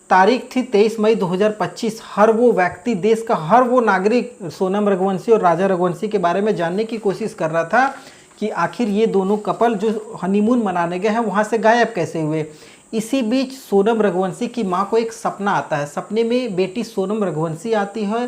तारीख थी 23 मई 2025। हर वो व्यक्ति, देश का हर वो नागरिक सोनम रघुवंशी और राजा रघुवंशी के बारे में जानने की कोशिश कर रहा था कि आखिर ये दोनों कपल जो हनीमून मनाने गए हैं वहाँ से गायब कैसे हुए। इसी बीच सोनम रघुवंशी की मां को एक सपना आता है। सपने में बेटी सोनम रघुवंशी आती है।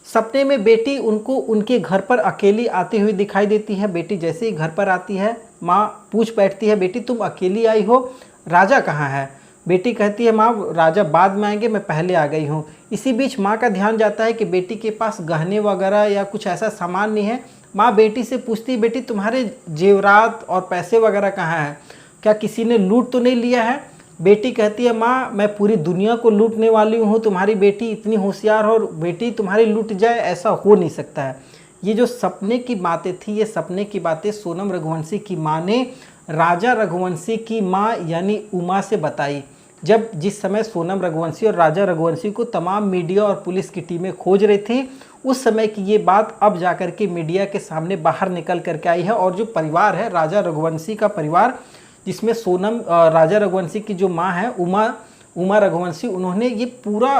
सपने में बेटी उनको उनके घर पर अकेली आती हुई दिखाई देती है। बेटी जैसे ही घर पर आती है, माँ पूछ बैठती है, बेटी तुम अकेली आई हो, राजा कहाँ है? बेटी कहती है, माँ राजा बाद में आएंगे, मैं पहले आ गई हूँ। इसी बीच माँ का ध्यान जाता है कि बेटी के पास गहने वगैरह या कुछ ऐसा सामान नहीं है। माँ बेटी से पूछती है, बेटी तुम्हारे जेवरात और पैसे वगैरह कहाँ हैं? क्या किसी ने लूट तो नहीं लिया है? बेटी कहती है, माँ मैं पूरी दुनिया को लूटने वाली हूँ, तुम्हारी बेटी इतनी होशियार हो, बेटी तुम्हारी लूट जाए ऐसा हो नहीं सकता है। ये जो सपने की बातें थी, ये सपने की बातें सोनम रघुवंशी की माँ ने राजा रघुवंशी की माँ यानी उमा से बताई। जब जिस समय सोनम रघुवंशी और राजा रघुवंशी को तमाम मीडिया और पुलिस की टीमें खोज रही थी, उस समय की ये बात अब जाकर के मीडिया के सामने बाहर निकल करके आई है। और जो परिवार है राजा रघुवंशी का परिवार, जिसमें सोनम राजा रघुवंशी की जो माँ है उमा रघुवंशी, उन्होंने ये पूरा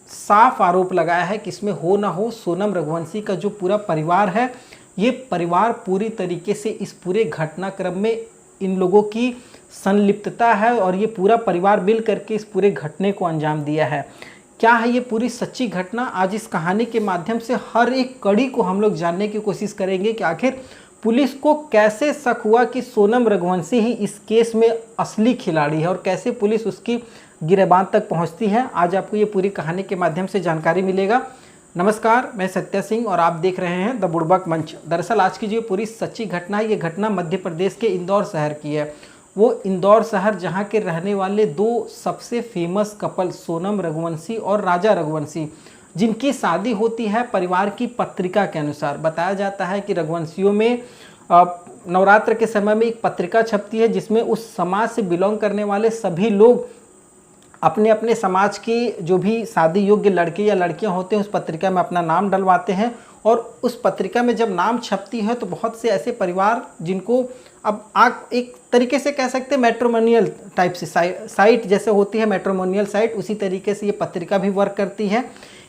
साफ आरोप लगाया है कि इसमें हो ना हो सोनम रघुवंशी का जो पूरा परिवार है, ये परिवार पूरी तरीके से इस पूरे घटनाक्रम में इन लोगों की संलिप्तता है और ये पूरा परिवार मिल करके इस पूरे घटने को अंजाम दिया है। क्या है ये पूरी सच्ची घटना? आज इस कहानी के माध्यम से हर एक कड़ी को हम लोग जानने की कोशिश करेंगे कि आखिर पुलिस को कैसे शक हुआ कि सोनम रघुवंशी ही इस केस में असली खिलाड़ी है और कैसे पुलिस उसकी गिरबान तक पहुंचती है। आज आपको ये पूरी कहानी के माध्यम से जानकारी मिलेगा। नमस्कार, मैं सत्या सिंह और आप देख रहे हैं द बुड़बक मंच। दरअसल आज की जो पूरी सच्ची घटना है, ये घटना मध्य प्रदेश के इंदौर शहर की है। वो इंदौर शहर जहाँ के रहने वाले दो सबसे फेमस कपल सोनम रघुवंशी और राजा रघुवंशी, जिनकी शादी होती है परिवार की पत्रिका के अनुसार। बताया जाता है कि रघुवंशियों में नवरात्र के समय में एक पत्रिका छपती है जिसमें उस समाज से बिलोंग करने वाले सभी लोग अपने अपने समाज की जो भी शादी योग्य लड़के या लड़कियां होते हैं उस पत्रिका में अपना नाम डलवाते हैं। और उस पत्रिका में जब नाम छपती है तो बहुत से ऐसे परिवार जिनको अब आप एक तरीके से कह सकते हैं मैट्रिमोनियल टाइप से साइट जैसे होती है मैट्रिमोनियल साइट, उसी तरीके से ये पत्रिका भी वर्क करती है।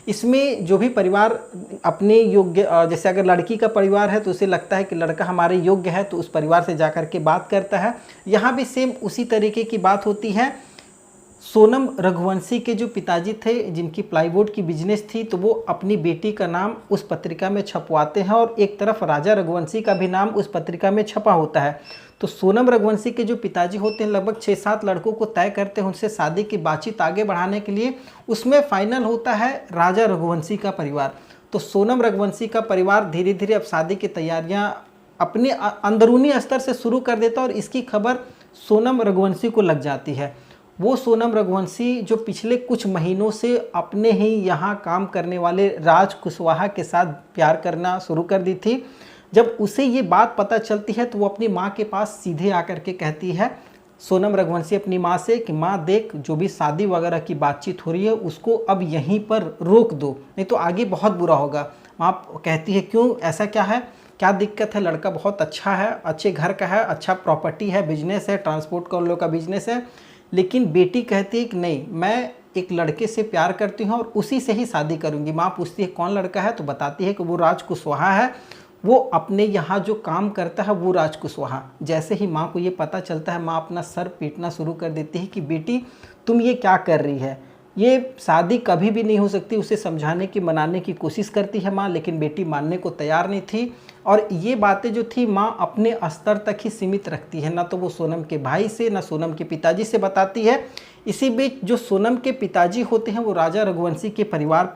इसमें जो भी परिवार अपने योग्य, जैसे अगर लड़की का परिवार है तो उसे लगता है कि लड़का हमारे योग्य है तो उस परिवार से जाकर के बात करता है। यहाँ भी सेम उसी तरीके की बात होती है। सोनम रघुवंशी के जो पिताजी थे, जिनकी प्लाईवुड की बिजनेस थी, तो वो अपनी बेटी का नाम उस पत्रिका में छपवाते हैं और एक तरफ राजा रघुवंशी का भी नाम उस पत्रिका में छपा होता है। तो सोनम रघुवंशी के जो पिताजी होते हैं लगभग 6-7 लड़कों को तय करते हैं उनसे शादी की बातचीत आगे बढ़ाने के लिए। उसमें फाइनल होता है राजा रघुवंशी का परिवार। तो सोनम रघुवंशी का परिवार धीरे धीरे अब शादी की तैयारियां अपने अंदरूनी स्तर से शुरू कर देता है और इसकी खबर सोनम रघुवंशी को लग जाती है। वो सोनम रघुवंशी जो पिछले कुछ महीनों से अपने ही यहाँ काम करने वाले राज कुशवाहा के साथ प्यार करना शुरू कर दी थी, जब उसे ये बात पता चलती है तो वो अपनी माँ के पास सीधे आकर के कहती है, सोनम रघुवंशी अपनी माँ से, कि माँ देख, जो भी शादी वगैरह की बातचीत हो रही है उसको अब यहीं पर रोक दो, नहीं तो आगे बहुत बुरा होगा। माँ कहती है, क्यों, ऐसा क्या है, क्या दिक्कत है? लड़का बहुत अच्छा है, अच्छे घर का है, अच्छा प्रॉपर्टी है, बिजनेस है, ट्रांसपोर्ट का उन लोग का बिजनेस है। लेकिन बेटी कहती है कि नहीं, मैं एक लड़के से प्यार करती हूँ और उसी से ही शादी करूँगी। माँ पूछती है कौन लड़का है, तो बताती है कि वो राज कुशवाहा है, वो अपने यहाँ जो काम करता है वो राज कुशवाहा। जैसे ही माँ को ये पता चलता है, माँ अपना सर पीटना शुरू कर देती है कि बेटी तुम ये क्या कर रही है, ये शादी कभी भी नहीं हो सकती। उसे समझाने की, मनाने की कोशिश करती है माँ, लेकिन बेटी मानने को तैयार नहीं थी। और ये बातें जो थी माँ अपने स्तर तक ही सीमित रखती है, ना तो वो सोनम के भाई से, ना सोनम के पिताजी से बताती है। इसी बीच जो सोनम के पिताजी होते हैं वो राजा रघुवंशी के परिवार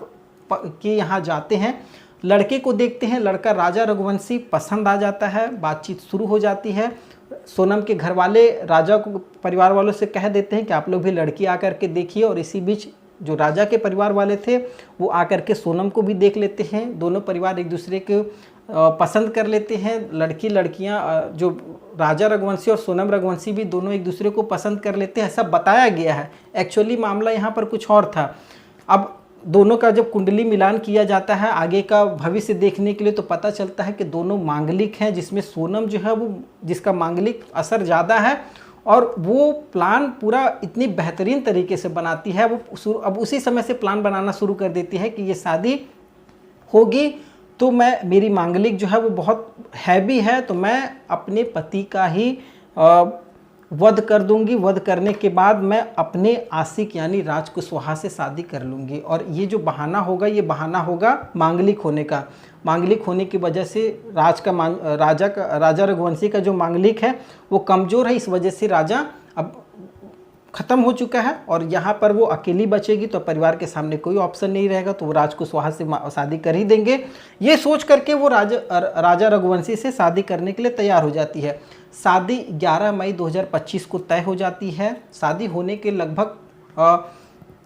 के यहाँ जाते हैं, लड़के को देखते हैं, लड़का राजा रघुवंशी पसंद आ जाता है, बातचीत शुरू हो जाती है। सोनम के घर वाले राजा को परिवार वालों से कह देते हैं कि आप लोग भी लड़की आकर के देखिए, और इसी बीच जो राजा के परिवार वाले थे वो आकर के सोनम को भी देख लेते हैं। दोनों परिवार एक दूसरे को पसंद कर लेते हैं। लड़कियां जो राजा रघुवंशी और सोनम रघुवंशी भी दोनों एक दूसरे को पसंद कर लेते हैं, ऐसा बताया गया है। एक्चुअली मामला यहाँ पर कुछ और था। अब दोनों का जब कुंडली मिलान किया जाता है आगे का भविष्य देखने के लिए, तो पता चलता है कि दोनों मांगलिक हैं, जिसमें सोनम जो है वो जिसका मांगलिक असर ज़्यादा है और वो प्लान पूरा इतनी बेहतरीन तरीके से बनाती है। वो अब उसी समय से प्लान बनाना शुरू कर देती है कि ये शादी होगी तो मेरी मांगलिक जो है वो बहुत हैवी है, तो मैं अपने पति का ही वध कर दूंगी। वध करने के बाद मैं अपने आशिक यानी राज कुशवाहा से शादी कर लूँगी। और ये जो बहाना होगा, ये बहाना होगा मांगलिक होने का। मांगलिक होने की वजह से राजा रघुवंशी का जो मांगलिक है वो कमज़ोर है, इस वजह से राजा अब ख़त्म हो चुका है और यहाँ पर वो अकेली बचेगी, तो परिवार के सामने कोई ऑप्शन नहीं रहेगा, तो वो राज कुशवाहा से शादी कर ही देंगे। ये सोच करके वो राजा रघुवंशी से शादी करने के लिए तैयार हो जाती है। शादी 11 मई 2025 को तय हो जाती है। शादी होने के लगभग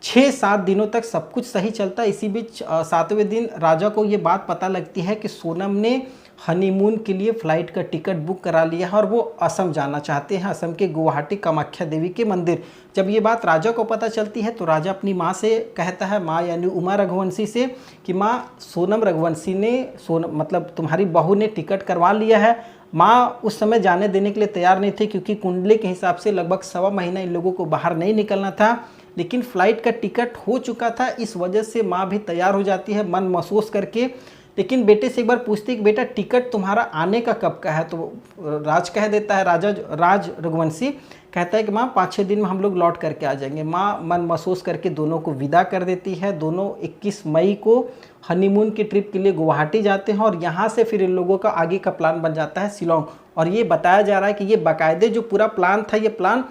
6-7 दिनों तक सब कुछ सही चलता है। इसी बीच 7वें दिन राजा को ये बात पता लगती है कि सोनम ने हनीमून के लिए फ़्लाइट का टिकट बुक करा लिया है और वो असम जाना चाहते हैं, असम के गुवाहाटी कामाख्या देवी के मंदिर। जब ये बात राजा को पता चलती है तो राजा अपनी माँ से कहता है, माँ यानी उमा रघुवंशी से, कि माँ सोनम रघुवंशी ने मतलब तुम्हारी बहू ने टिकट करवा लिया है। माँ उस समय जाने देने के लिए तैयार नहीं थी क्योंकि कुंडली के हिसाब से लगभग 1.25 महीना इन लोगों को बाहर नहीं निकलना था, लेकिन फ़्लाइट का टिकट हो चुका था। इस वजह से माँ भी तैयार हो जाती है मन महसूस करके, लेकिन बेटे से एक बार पूछती है कि बेटा टिकट तुम्हारा आने का कब का है। तो राज कह देता है, राज रघुवंशी कहता है कि माँ 5-6 दिन में हम लोग लौट करके आ जाएंगे। माँ मन महसूस करके दोनों को विदा कर देती है। दोनों 21 मई को हनीमून की ट्रिप के लिए गुवाहाटी जाते हैं और यहाँ से फिर इन लोगों का आगे का प्लान बन जाता है शिलोंग। और ये बताया जा रहा है कि ये बाकायदे जो पूरा प्लान था, ये प्लान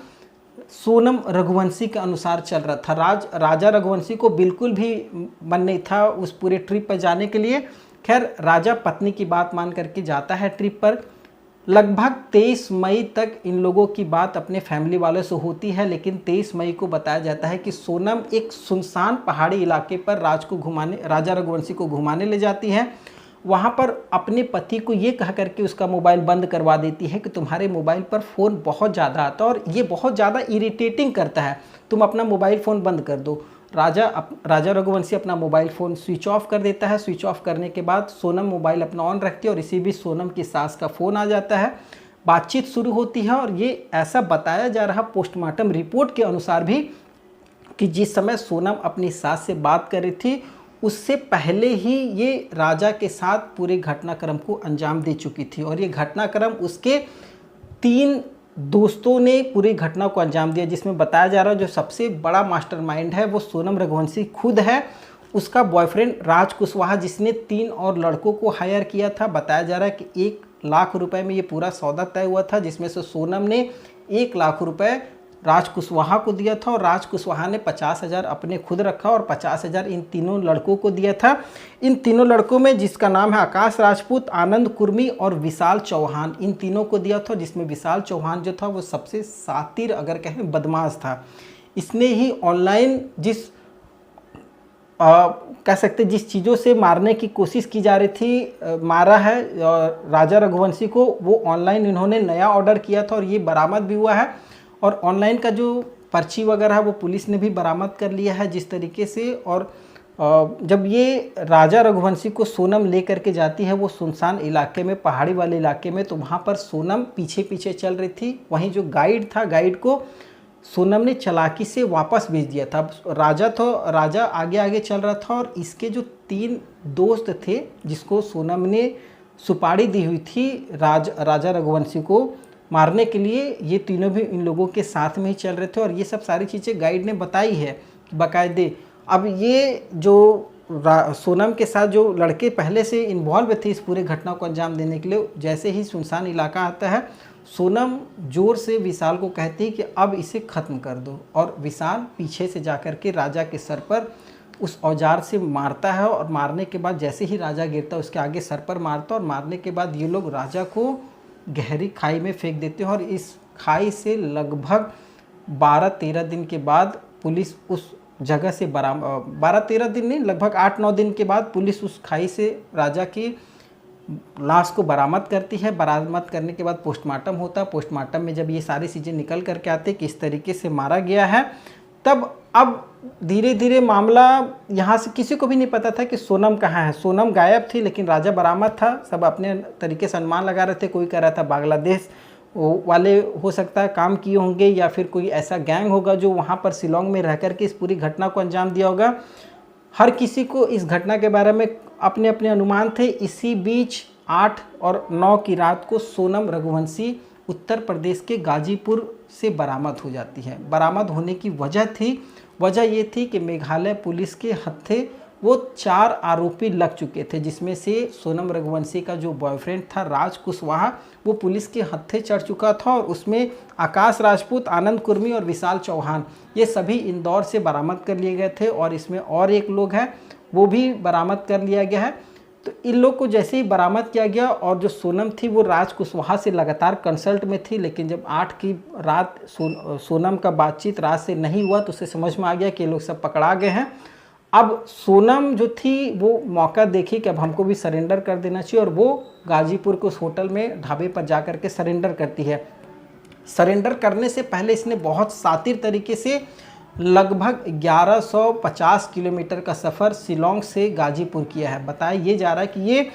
सोनम रघुवंशी के अनुसार चल रहा था। राजा रघुवंशी को बिल्कुल भी मन नहीं था उस पूरे ट्रिप पर जाने के लिए। खैर राजा पत्नी की बात मान करके जाता है ट्रिप पर। लगभग 23 मई तक इन लोगों की बात अपने फैमिली वालों से होती है, लेकिन 23 मई को बताया जाता है कि सोनम एक सुनसान पहाड़ी इलाके पर राजा रघुवंशी को घुमाने ले जाती है। वहाँ पर अपने पति को ये कह करके उसका मोबाइल बंद करवा देती है कि तुम्हारे मोबाइल पर फ़ोन बहुत ज़्यादा आता है और ये बहुत ज़्यादा इरिटेटिंग करता है, तुम अपना मोबाइल फ़ोन बंद कर दो। राजा रघुवंशी अपना मोबाइल फ़ोन स्विच ऑफ कर देता है। स्विच ऑफ करने के बाद सोनम मोबाइल अपना ऑन रखती है और इसी बीच सोनम की सास का फ़ोन आ जाता है। बातचीत शुरू होती है और ये ऐसा बताया जा रहा पोस्टमार्टम रिपोर्ट के अनुसार भी कि जिस समय सोनम अपनी सास से बात कर रही थी उससे पहले ही ये राजा के साथ पूरे घटनाक्रम को अंजाम दे चुकी थी और ये घटनाक्रम उसके 3 दोस्तों ने पूरी घटना को अंजाम दिया, जिसमें बताया जा रहा है जो सबसे बड़ा मास्टरमाइंड है वो सोनम रघुवंशी खुद है। उसका बॉयफ्रेंड राज कुशवाहा जिसने 3 और लड़कों को हायर किया था। बताया जा रहा है कि 1 लाख रुपए में ये पूरा सौदा तय हुआ था, जिसमें से सोनम ने 1 लाख रुपए राज कुशवाहा को दिया था और राज कुशवाहा ने 50,000 अपने खुद रखा और 50,000 इन तीनों लड़कों को दिया था। इन तीनों लड़कों में जिसका नाम है आकाश राजपूत, आनंद कुर्मी और विशाल चौहान, इन तीनों को दिया था, जिसमें विशाल चौहान जो था वो सबसे शातिर अगर कहें बदमाश था। इसने ही ऑनलाइन कह सकते जिस चीज़ों से मारने की कोशिश की जा रही थी मारा है राजा रघुवंशी को, वो ऑनलाइन इन्होंने नया ऑर्डर किया था और ये बरामद भी हुआ है। और ऑनलाइन का जो पर्ची वगैरह है वो पुलिस ने भी बरामद कर लिया है जिस तरीके से। और जब ये राजा रघुवंशी को सोनम ले करके जाती है वो सुनसान इलाके में, पहाड़ी वाले इलाके में, तो वहाँ पर सोनम पीछे पीछे चल रही थी। वहीं जो गाइड था, गाइड को सोनम ने चालाकी से वापस भेज दिया था। राजा आगे आगे चल रहा था और इसके जो 3 दोस्त थे जिसको सोनम ने सुपारी दी हुई थी राजा रघुवंशी को मारने के लिए, ये तीनों भी इन लोगों के साथ में ही चल रहे थे और ये सब सारी चीज़ें गाइड ने बताई है बाकायदे। अब ये जो सोनम के साथ जो लड़के पहले से इन्वॉल्व थे इस पूरे घटना को अंजाम देने के लिए, जैसे ही सुनसान इलाका आता है सोनम जोर से विशाल को कहती है कि अब इसे ख़त्म कर दो और विशाल पीछे से जाकर के राजा के सर पर उस औजार से मारता है और मारने के बाद जैसे ही राजा गिरता है उसके आगे सर पर मारता है और मारने के बाद ये लोग राजा को गहरी खाई में फेंक देते हैं और इस खाई से लगभग 12-13 दिन के बाद पुलिस उस जगह से 12-13 दिन नहीं, लगभग 8-9 दिन के बाद पुलिस उस खाई से राजा की लाश को बरामद करती है। बरामद करने के बाद पोस्टमार्टम होता है। पोस्टमार्टम में जब ये सारी चीज़ें निकल करके आते कि इस तरीके से मारा गया है, तब अब धीरे धीरे मामला यहाँ से किसी को भी नहीं पता था कि सोनम कहाँ है। सोनम गायब थी लेकिन राजा बरामद था। सब अपने तरीके से अनुमान लगा रहे थे, कोई कह रहा था बांग्लादेश वाले हो सकता है काम किए होंगे, या फिर कोई ऐसा गैंग होगा जो वहाँ पर शिलोंग में रह कर के इस पूरी घटना को अंजाम दिया होगा। हर किसी को इस घटना के बारे में अपने अपने अनुमान थे। इसी बीच 8 और 9 की रात को सोनम रघुवंशी उत्तर प्रदेश के गाजीपुर से बरामद हो जाती है। बरामद होने की वजह ये थी कि मेघालय पुलिस के हत्थे वो 4 आरोपी लग चुके थे, जिसमें से सोनम रघुवंशी का जो बॉयफ्रेंड था राज कुशवाहा, वो पुलिस के हत्थे चढ़ चुका था, और उसमें आकाश राजपूत, आनंद कुर्मी और विशाल चौहान, ये सभी इंदौर से बरामद कर लिए गए थे। और इसमें और एक लोग हैं, वो भी बरामद कर लिया गया है। तो इन लोग को जैसे ही बरामद किया गया, और जो सोनम थी वो राज कुशवाहा से लगातार कंसल्ट में थी, लेकिन जब 8 की रात सोनम का बातचीत राज से नहीं हुआ तो उसे समझ में आ गया कि ये लोग सब पकड़ा गए हैं। अब सोनम जो थी वो मौका देखी कि अब हमको भी सरेंडर कर देना चाहिए, और वो गाजीपुर के उस होटल में ढाबे पर जा कर के सरेंडर करती है। सरेंडर करने से पहले इसने बहुत शातिर तरीके से लगभग 1150 किलोमीटर का सफ़र शिलोंग से गाजीपुर किया है। बताया ये जा रहा है कि ये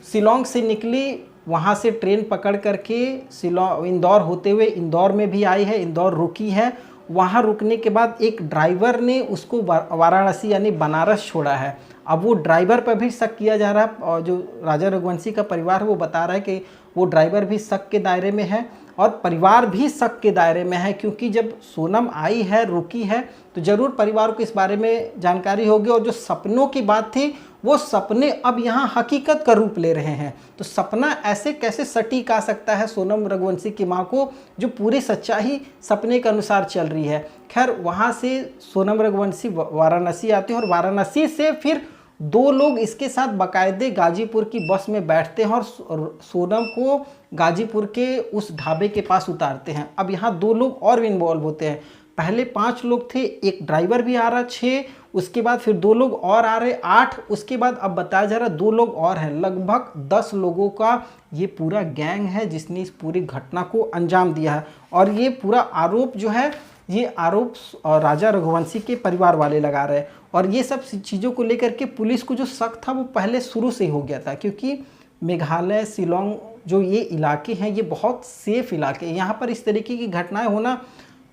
शिलोंग से निकली, वहाँ से ट्रेन पकड़ करके शिलोंग इंदौर होते हुए इंदौर में भी आई है, इंदौर रुकी है। वहाँ रुकने के बाद एक ड्राइवर ने उसको वाराणसी यानी बनारस छोड़ा है। अब वो ड्राइवर पर भी शक किया जा रहा है, और जो राजा रघुवंशी का परिवार है वो बता रहा है कि वो ड्राइवर भी शक के दायरे में है, और परिवार भी शक के दायरे में है, क्योंकि जब सोनम आई है, रुकी है, तो ज़रूर परिवार को इस बारे में जानकारी होगी। और जो सपनों की बात थी, वो सपने अब यहाँ हकीकत का रूप ले रहे हैं। तो सपना ऐसे कैसे सटीक आ सकता है सोनम रघुवंशी की माँ को, जो पूरी सच्चाई सपने के अनुसार चल रही है। खैर, वहाँ से सोनम रघुवंशी वाराणसी आती है, और वाराणसी से फिर 2 लोग इसके साथ बाकायदे गाजीपुर की बस में बैठते हैं, और सोनम को गाजीपुर के उस ढाबे के पास उतारते हैं। अब यहाँ 2 लोग और भी इन्वॉल्व होते हैं। पहले 5 लोग थे, एक ड्राइवर भी आ रहा 6, उसके बाद फिर 2 लोग और आ रहे 8, उसके बाद अब बताया जा रहा 2 लोग और हैं। लगभग 10 लोगों का ये पूरा गैंग है जिसने इस पूरी घटना को अंजाम दिया है। और ये पूरा आरोप जो है, ये आरोप राजा रघुवंशी के परिवार वाले लगा रहे हैं। और ये सब चीज़ों को लेकर के पुलिस को जो शक था वो पहले शुरू से ही हो गया था, क्योंकि मेघालय, शिलोंग जो ये इलाके हैं, ये बहुत सेफ इलाके हैं। यहाँ पर इस तरीके की घटनाएं होना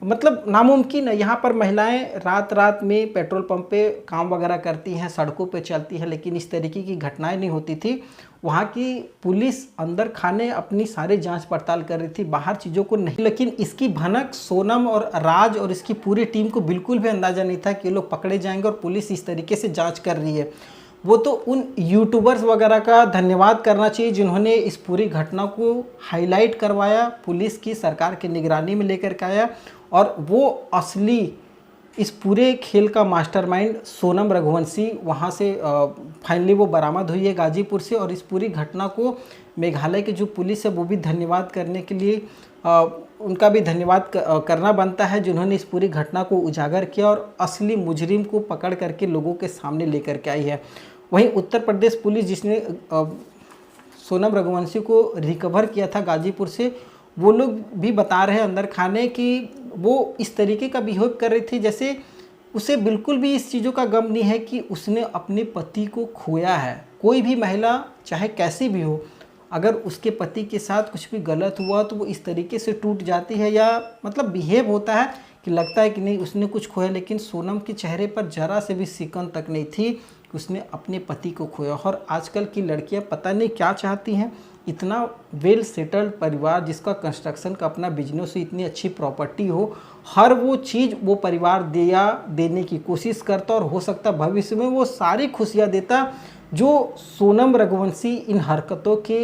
मतलब नामुमकिन है। यहाँ पर महिलाएं रात रात में पेट्रोल पंप पे काम वगैरह करती हैं, सड़कों पे चलती हैं, लेकिन इस तरीके की घटनाएं नहीं होती थी। वहाँ की पुलिस अंदर खाने अपनी सारे जांच पड़ताल कर रही थी, बाहर चीज़ों को नहीं। लेकिन इसकी भनक सोनम और राज और इसकी पूरी टीम को बिल्कुल भी अंदाज़ा नहीं था कि ये लोग पकड़े जाएंगे, और पुलिस इस तरीके से जाँच कर रही है। वो तो उन यूट्यूबर्स वगैरह का धन्यवाद करना चाहिए जिन्होंने इस पूरी घटना को हाईलाइट करवाया, पुलिस की सरकार की निगरानी में लेकर के आया। और वो असली इस पूरे खेल का मास्टरमाइंड सोनम रघुवंशी, वहाँ से फाइनली वो बरामद हुई है गाजीपुर से। और इस पूरी घटना को मेघालय की जो पुलिस है वो भी धन्यवाद करने के लिए उनका भी धन्यवाद करना बनता है, जिन्होंने इस पूरी घटना को उजागर किया और असली मुजरिम को पकड़ करके लोगों के सामने लेकर के आई है। वहीं उत्तर प्रदेश पुलिस जिसने सोनम रघुवंशी को रिकवर किया था गाजीपुर से, वो लोग भी बता रहे हैं अंदर खाने कि वो इस तरीके का बिहेव कर रही थी जैसे उसे बिल्कुल भी इस चीज़ों का गम नहीं है कि उसने अपने पति को खोया है। कोई भी महिला चाहे कैसी भी हो, अगर उसके पति के साथ कुछ भी गलत हुआ तो वो इस तरीके से टूट जाती है, या मतलब बिहेव होता है कि लगता है कि नहीं उसने कुछ खोया। लेकिन सोनम के चेहरे पर जरा से भी सिकन तक नहीं थी कि उसने अपने पति को खोया। और आजकल की लड़कियां पता नहीं क्या चाहती हैं, इतना वेल सेटल्ड परिवार जिसका कंस्ट्रक्शन का अपना बिजनेस हो, इतनी अच्छी प्रॉपर्टी हो, हर वो चीज़ वो परिवार देने की कोशिश करता, और हो सकता भविष्य में वो सारी खुशियाँ देता जो सोनम रघुवंशी इन हरकतों के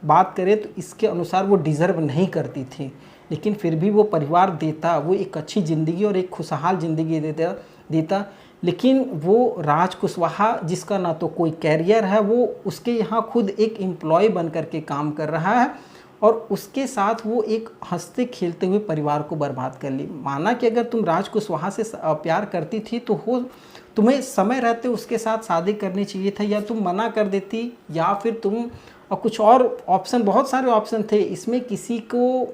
बात करें तो इसके अनुसार वो डिज़र्व नहीं करती थी। लेकिन फिर भी वो परिवार देता, वो एक अच्छी ज़िंदगी और एक खुशहाल ज़िंदगी देता। लेकिन वो राज कुशवाहा जिसका ना तो कोई कैरियर है, वो उसके यहाँ खुद एक एम्प्लॉय बन कर के काम कर रहा है, और उसके साथ वो एक हंसते खेलते हुए परिवार को बर्बाद कर ली। माना कि अगर तुम राज कुशवाहा से प्यार करती थी तो तुम्हें समय रहते उसके साथ शादी करनी चाहिए था, या तुम मना कर देती, या फिर तुम और कुछ और ऑप्शन, बहुत सारे ऑप्शन थे। इसमें किसी को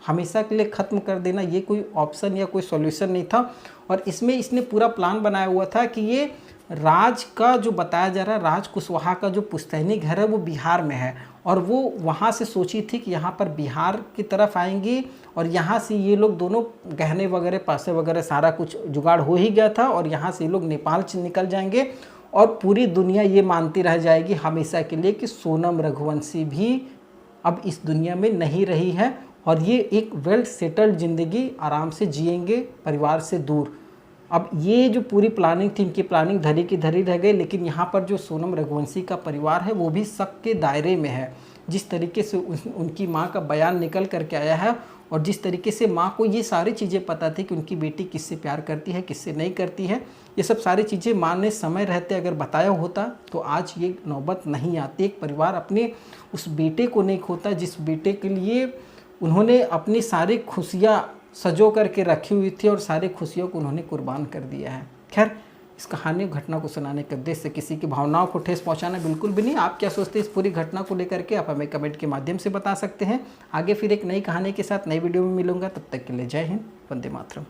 हमेशा के लिए ख़त्म कर देना ये कोई ऑप्शन या कोई सॉल्यूशन नहीं था। और इसमें इसने पूरा प्लान बनाया हुआ था कि ये राज का जो बताया जा रहा है, राज कुशवाहा का जो पुश्तैनी घर है वो बिहार में है, और वो वहाँ से सोची थी कि यहाँ पर बिहार की तरफ आएंगी, और यहाँ से ये लोग दोनों गहने वगैरह पैसे वगैरह सारा कुछ जुगाड़ हो ही गया था, और यहाँ से ये लोग नेपाल निकल जाएंगे, और पूरी दुनिया ये मानती रह जाएगी हमेशा के लिए कि सोनम रघुवंशी भी अब इस दुनिया में नहीं रही है, और ये एक वेल सेटल्ड ज़िंदगी आराम से जिएंगे परिवार से दूर। अब ये जो पूरी प्लानिंग थी, इनकी प्लानिंग धरी की धरी रह गई, लेकिन यहाँ पर जो सोनम रघुवंशी का परिवार है वो भी शक के दायरे में है। जिस तरीके से उनकी माँ का बयान निकल करके आया है, और जिस तरीके से माँ को ये सारी चीज़ें पता थी कि उनकी बेटी किससे प्यार करती है, किससे नहीं करती है, ये सब सारी चीज़ें माँ ने समय रहते अगर बताया होता तो आज ये नौबत नहीं आती। एक परिवार अपने उस बेटे को नहीं खोता जिस बेटे के लिए उन्होंने अपनी सारी खुशियाँ सजो करके रखी हुई थी, और सारी खुशियों को उन्होंने कुर्बान कर दिया है। खैर, इस कहानी और घटना को सुनाने के उद्देश्य से किसी की भावनाओं को ठेस पहुंचाना बिल्कुल भी नहीं। आप क्या सोचते हैं इस पूरी घटना को लेकर के, आप हमें कमेंट के माध्यम से बता सकते हैं। आगे फिर एक नई कहानी के साथ नई वीडियो में मिलूंगा, तब तक के लिए जय हिंद, वंदे मातरम।